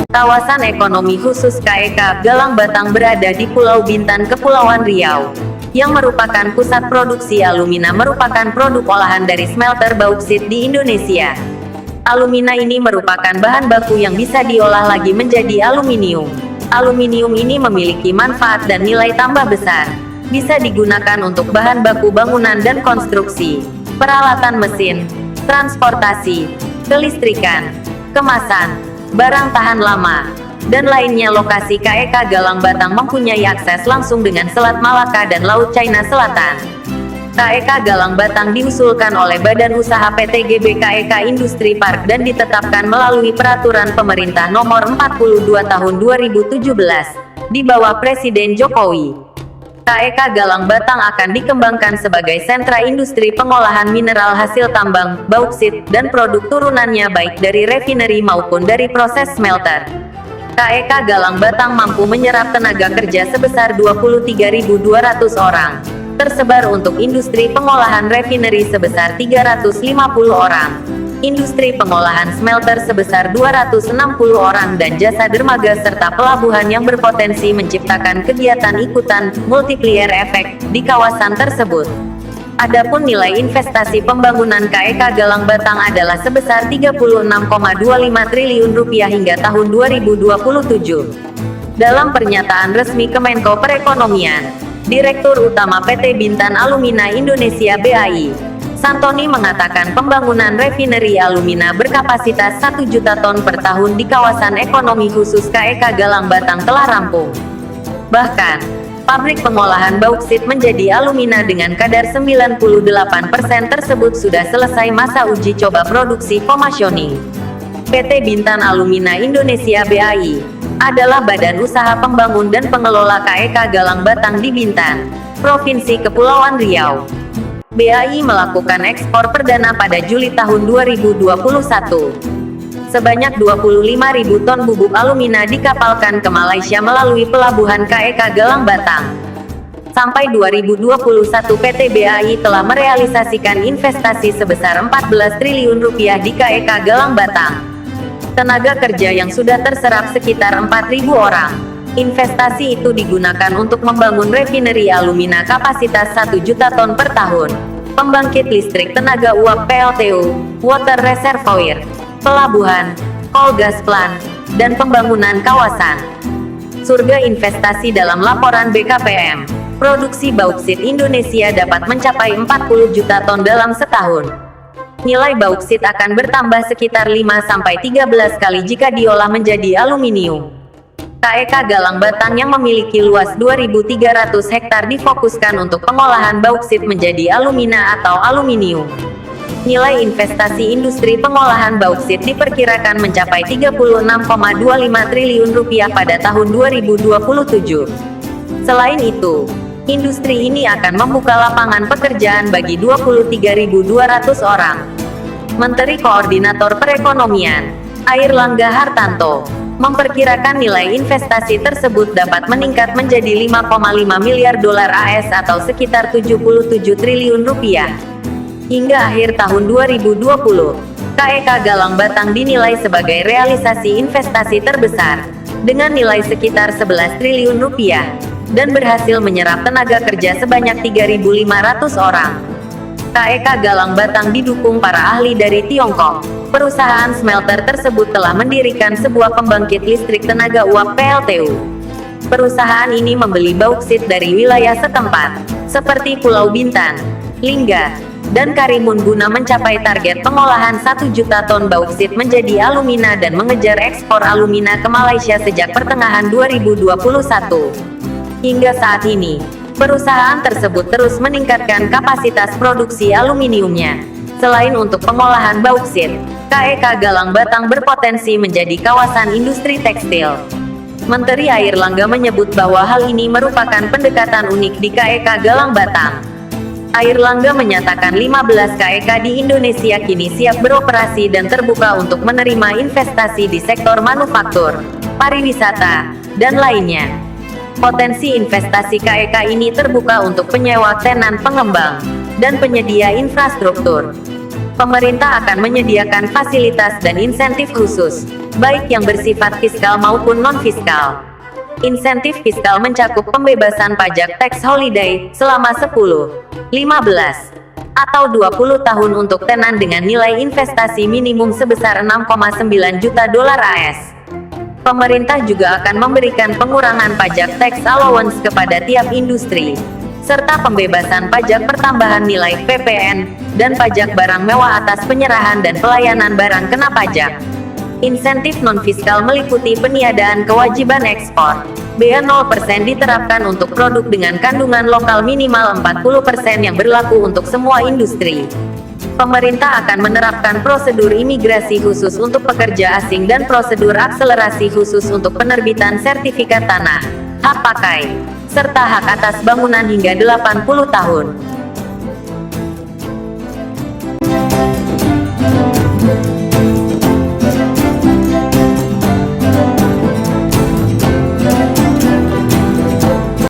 Kawasan Ekonomi Khusus KEK Galang Batang berada di Pulau Bintan, Kepulauan Riau, yang merupakan pusat produksi alumina merupakan produk olahan dari smelter bauksit di Indonesia. Alumina ini merupakan bahan baku yang bisa diolah lagi menjadi aluminium. Aluminium ini memiliki manfaat dan nilai tambah besar. Bisa digunakan untuk bahan baku bangunan dan konstruksi, peralatan mesin, transportasi, kelistrikan, kemasan, barang tahan lama, dan lainnya. Lokasi KEK Galang Batang mempunyai akses langsung dengan Selat Malaka dan Laut China Selatan. KEK Galang Batang diusulkan oleh Badan Usaha PT GB KEK Industri Park dan ditetapkan melalui Peraturan Pemerintah Nomor 42 Tahun 2017 di bawah Presiden Jokowi. KEK Galang Batang akan dikembangkan sebagai sentra industri pengolahan mineral hasil tambang, bauksit, dan produk turunannya baik dari refineri maupun dari proses smelter. KEK Galang Batang mampu menyerap tenaga kerja sebesar 23.200 orang, tersebar untuk industri pengolahan refineri sebesar 350 orang, industri pengolahan smelter sebesar 260 orang, dan jasa dermaga serta pelabuhan yang berpotensi menciptakan kegiatan ikutan multiplier efek di kawasan tersebut. Adapun nilai investasi pembangunan KEK Galang Batang adalah sebesar Rp36,25 triliun hingga tahun 2027. Dalam pernyataan resmi Kemenko Perekonomian, Direktur Utama PT Bintan Alumina Indonesia (BAI), Santoni mengatakan pembangunan refineri alumina berkapasitas 1 juta ton per tahun di kawasan ekonomi khusus KEK Galang Batang telah rampung. Bahkan, pabrik pengolahan bauksit menjadi alumina dengan kadar 98% tersebut sudah selesai masa uji coba produksi commissioning. PT Bintan Alumina Indonesia (BAI) adalah badan usaha pembangun dan pengelola KEK Galang Batang di Bintan, Provinsi Kepulauan Riau. BAI melakukan ekspor perdana pada Juli tahun 2021. Sebanyak 25.000 ton bubuk alumina dikapalkan ke Malaysia melalui pelabuhan KEK Galang Batang. Sampai 2021 PT BAI telah merealisasikan investasi sebesar Rp14 triliun di KEK Galang Batang. Tenaga kerja yang sudah terserap sekitar 4.000 orang. Investasi itu digunakan untuk membangun refineri alumina kapasitas 1 juta ton per tahun, pembangkit listrik tenaga uap PLTU, water reservoir, pelabuhan, coal gas plant, dan pembangunan kawasan. Surga investasi dalam laporan BKPM, produksi bauksit Indonesia dapat mencapai 40 juta ton dalam setahun. Nilai bauksit akan bertambah sekitar 5-13 kali jika diolah menjadi aluminium. KEK Galang Batang yang memiliki luas 2.300 hektar difokuskan untuk pengolahan bauksit menjadi alumina atau aluminium. Nilai investasi industri pengolahan bauksit diperkirakan mencapai Rp36,25 triliun pada tahun 2027. Selain itu, industri ini akan membuka lapangan pekerjaan bagi 23.200 orang. Menteri Koordinator Perekonomian, Airlangga Hartarto, memperkirakan nilai investasi tersebut dapat meningkat menjadi $5,5 miliar AS atau sekitar Rp77 triliun. Hingga akhir tahun 2020, KEK Galang Batang dinilai sebagai realisasi investasi terbesar, dengan nilai sekitar Rp11 triliun, dan berhasil menyerap tenaga kerja sebanyak 3.500 orang. KEK Galang Batang didukung para ahli dari Tiongkok. Perusahaan smelter tersebut telah mendirikan sebuah pembangkit listrik tenaga uap PLTU. Perusahaan ini membeli bauksit dari wilayah setempat, seperti Pulau Bintan, Lingga, dan Karimun guna mencapai target pengolahan 1 juta ton bauksit menjadi alumina dan mengejar ekspor alumina ke Malaysia sejak pertengahan 2021. Hingga saat ini, perusahaan tersebut terus meningkatkan kapasitas produksi aluminiumnya. Selain untuk pengolahan bauksit, KEK Galang Batang berpotensi menjadi kawasan industri tekstil. Menteri Airlangga menyebut bahwa hal ini merupakan pendekatan unik di KEK Galang Batang. Airlangga menyatakan 15 KEK di Indonesia kini siap beroperasi dan terbuka untuk menerima investasi di sektor manufaktur, pariwisata, dan lainnya. Potensi investasi KEK ini terbuka untuk penyewa tenan pengembang dan penyedia infrastruktur. Pemerintah akan menyediakan fasilitas dan insentif khusus, baik yang bersifat fiskal maupun non-fiskal. Insentif fiskal mencakup pembebasan pajak tax holiday selama 10, 15, atau 20 tahun untuk tenan dengan nilai investasi minimum sebesar 6,9 juta dolar AS. Pemerintah juga akan memberikan pengurangan pajak tax allowance kepada tiap industri, serta pembebasan pajak pertambahan nilai (PPN) dan pajak barang mewah atas penyerahan dan pelayanan barang kena pajak. Insentif non-fiskal meliputi peniadaan kewajiban ekspor. Bea 0% diterapkan untuk produk dengan kandungan lokal minimal 40% yang berlaku untuk semua industri. Pemerintah akan menerapkan prosedur imigrasi khusus untuk pekerja asing dan prosedur akselerasi khusus untuk penerbitan sertifikat tanah, hak pakai, serta hak atas bangunan hingga 80 tahun.